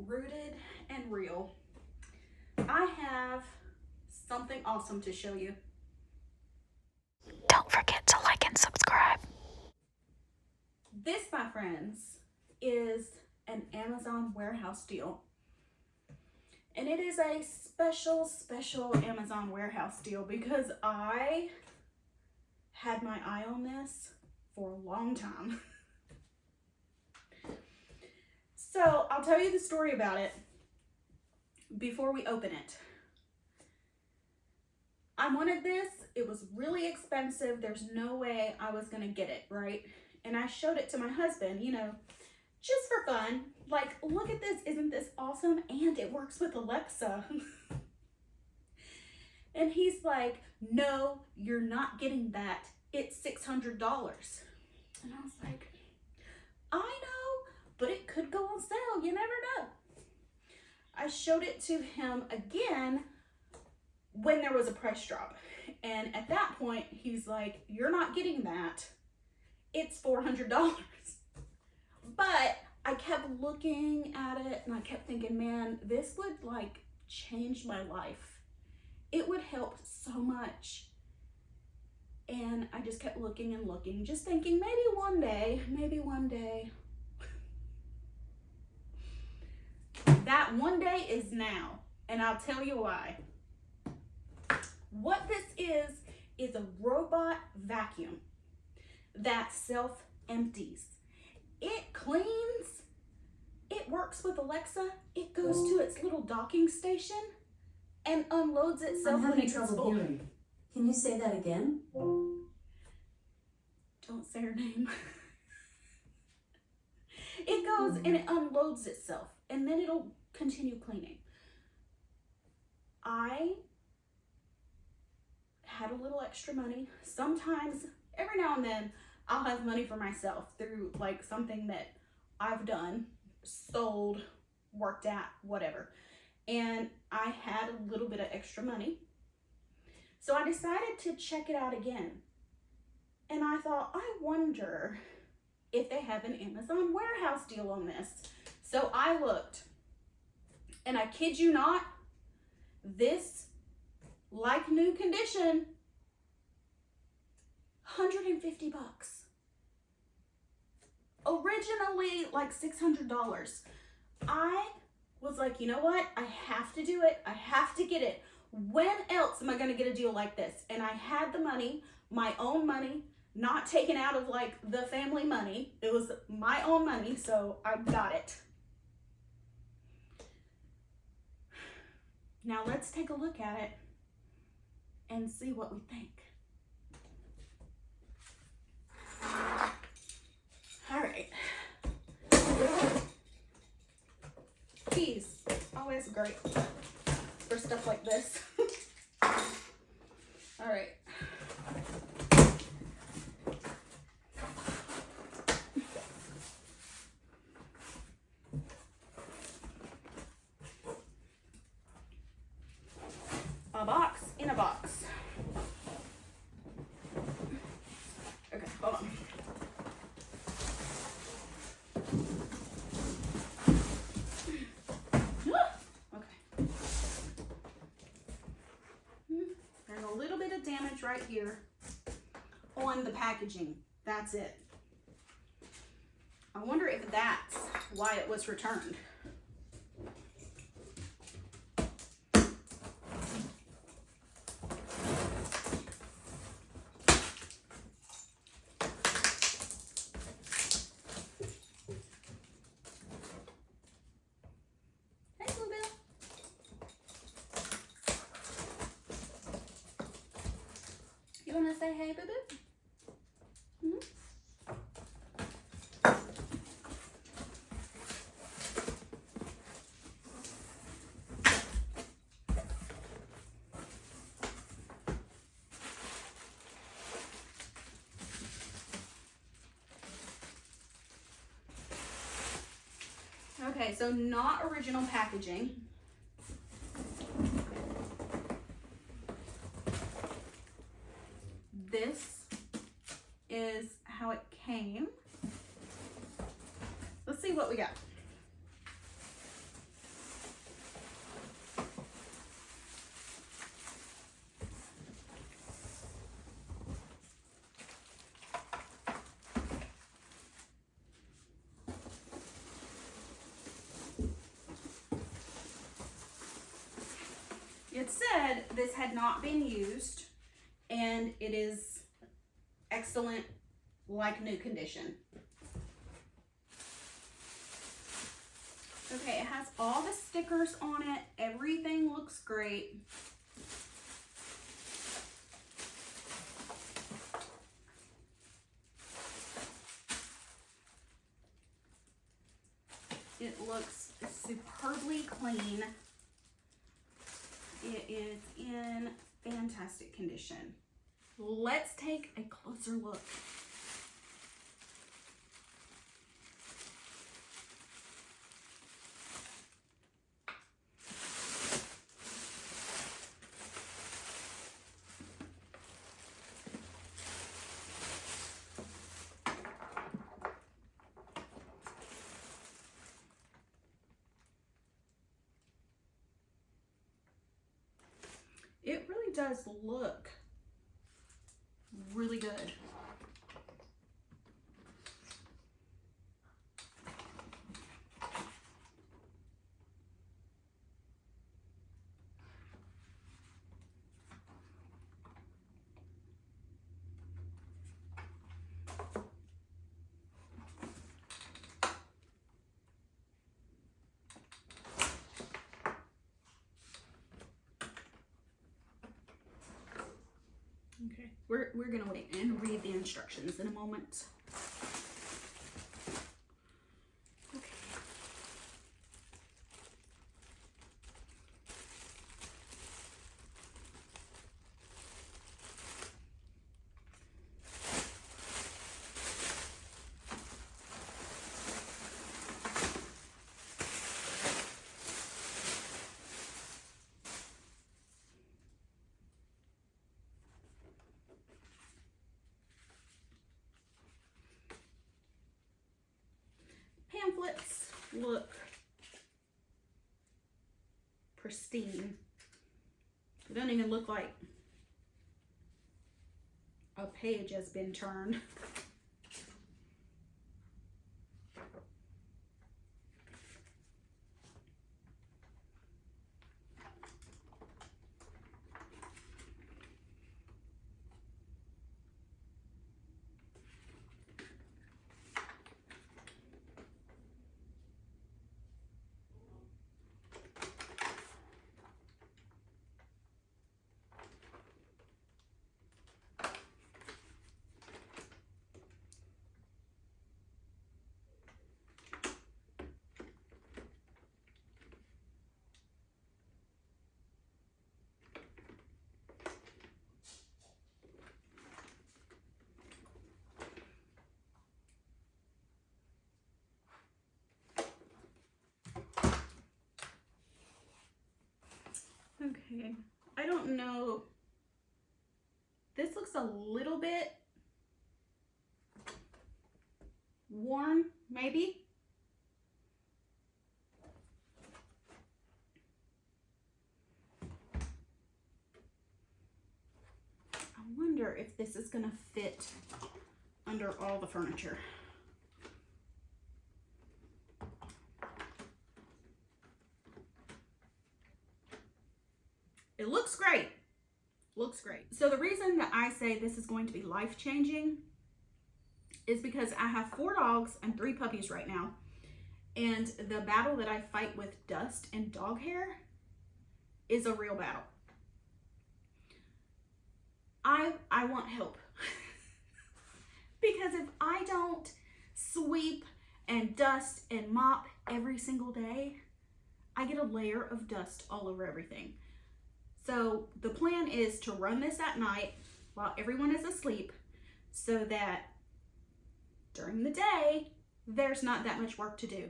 rooted and real. I have something awesome to show you. Don't forget to like and subscribe. This, my friends, is an Amazon warehouse deal. And it is a special Amazon warehouse deal because I had my eye on this for a long time. So I'll tell you the story about it before we open it. I wanted this. It was really expensive. There's no way I was gonna get it, right? And I showed it to my husband, you know, just for fun. Like, look at this. Isn't this awesome? And it works with Alexa. And he's like, no, you're not getting that. It's $600. And I was like, I know, but it could go on sale. You never know. I showed it to him again when there was a price drop. And at that point, he's like, you're not getting that. It's $400. But I kept looking at it and I kept thinking, man, this would like change my life. It would help so much. And I just kept looking and looking, just thinking maybe one day. That one day is now, and I'll tell you why. What this is a robot vacuum that self-empties. It cleans, it works with Alexa, it goes to its little docking station and unloads itself when it's full. Hearing. Can you say that again? Don't say her name. It goes and it unloads itself and then it'll continue cleaning. I had a little extra money. Sometimes, every now and then, I'll have money for myself through like something that I've done, sold, worked at, whatever. And I had a little bit of extra money. So I decided to check it out again. And I thought, I wonder if they have an Amazon warehouse deal on this. So I looked, and I kid you not, this, like new condition, $150. Originally like $600. I was like, you know what? I have to do it. I have to get it. When else am I going to get a deal like this? And I had the money, my own money, not taken out of like the family money. It was my own money, so I got it. Now let's take a look at it and see what we think. All right. Keys, always great for stuff like this. All right. A box in a box. Okay, hold on. Okay. There's a little bit of damage right here on the packaging. That's it. I wonder if that's why it was returned. You want to say hey, boo-boo? Okay, so not original packaging. This is how it came. Let's see what we got. It said this had not been used and it is excellent, like new condition. Okay, it has all the stickers on it. Everything looks great. It looks superbly clean. It is in fantastic condition. Let's take a closer look. It really does look really good. Okay, we're gonna wait and read the instructions in a moment. Okay. Pamphlets look pristine. They don't even look like a page has been turned. Okay, I don't know. This looks a little bit worn, maybe. I wonder if this is gonna fit under all the furniture. It looks great. Looks great. So the reason that I say this is going to be life-changing is because I have 4 dogs and 3 puppies right now. And the battle that I fight with dust and dog hair is a real battle. I want help. Because if I don't sweep and dust and mop every single day, I get a layer of dust all over everything. So the plan is to run this at night while everyone is asleep so that during the day, there's not that much work to do.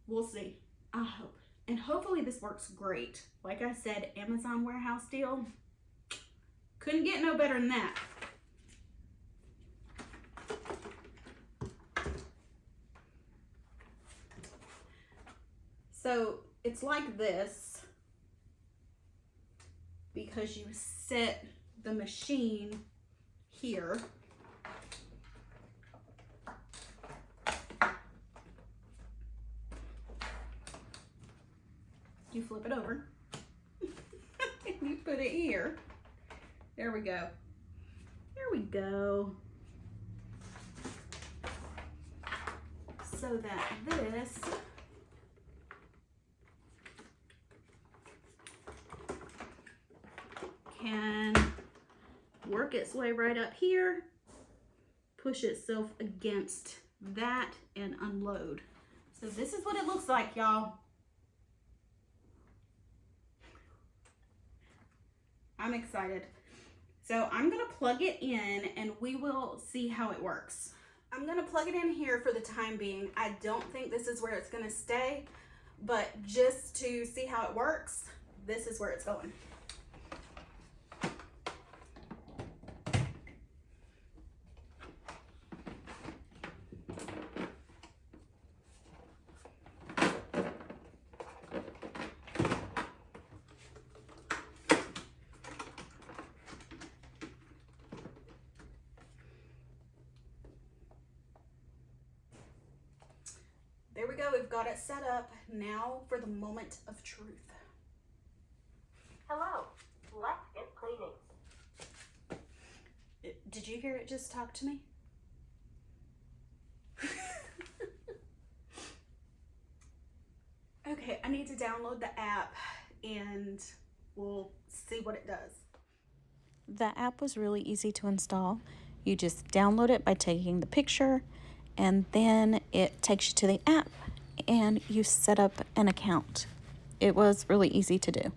We'll see. I hope. And hopefully this works great. Like I said, Amazon warehouse deal. Couldn't get no better than that. So it's like this because you set the machine here. You flip it over. You put it here. There we go. There we go. So that this can work its way right up here, push itself against that, and unload. So this is what it looks like, y'all. I'm excited. So I'm gonna plug it in and we will see how it works. I'm gonna plug it in here for the time being. I don't think this is where it's gonna stay, but just to see how it works, this is where it's going. There we go, we've got it set up. Now for the moment of truth. Hello, let's get cleaning. Did you hear it just talk to me? Okay, I need to download the app and we'll see what it does. The app was really easy to install. You just download it by taking the picture, and then it takes you to the app and you set up an account. It was really easy to do.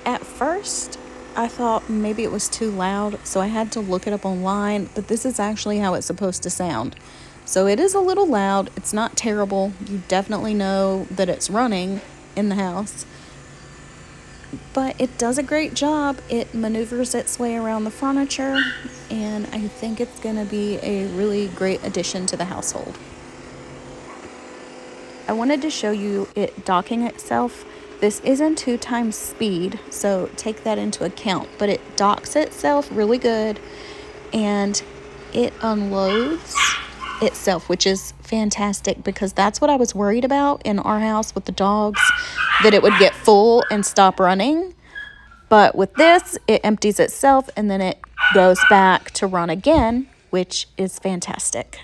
At first, I thought maybe it was too loud, so I had to look it up online, but this is actually how it's supposed to sound. So it is a little loud. It's not terrible. You definitely know that it's running in the house. But it does a great job. It maneuvers its way around the furniture, and I think it's going to be a really great addition to the household. I wanted to show you it docking itself. This isn't 2 times speed, so take that into account, but it docks itself really good, and it unloads itself, which is fantastic because that's what I was worried about in our house with the dogs, that it would get full and stop running. But with this, it empties itself and then it goes back to run again, which is fantastic.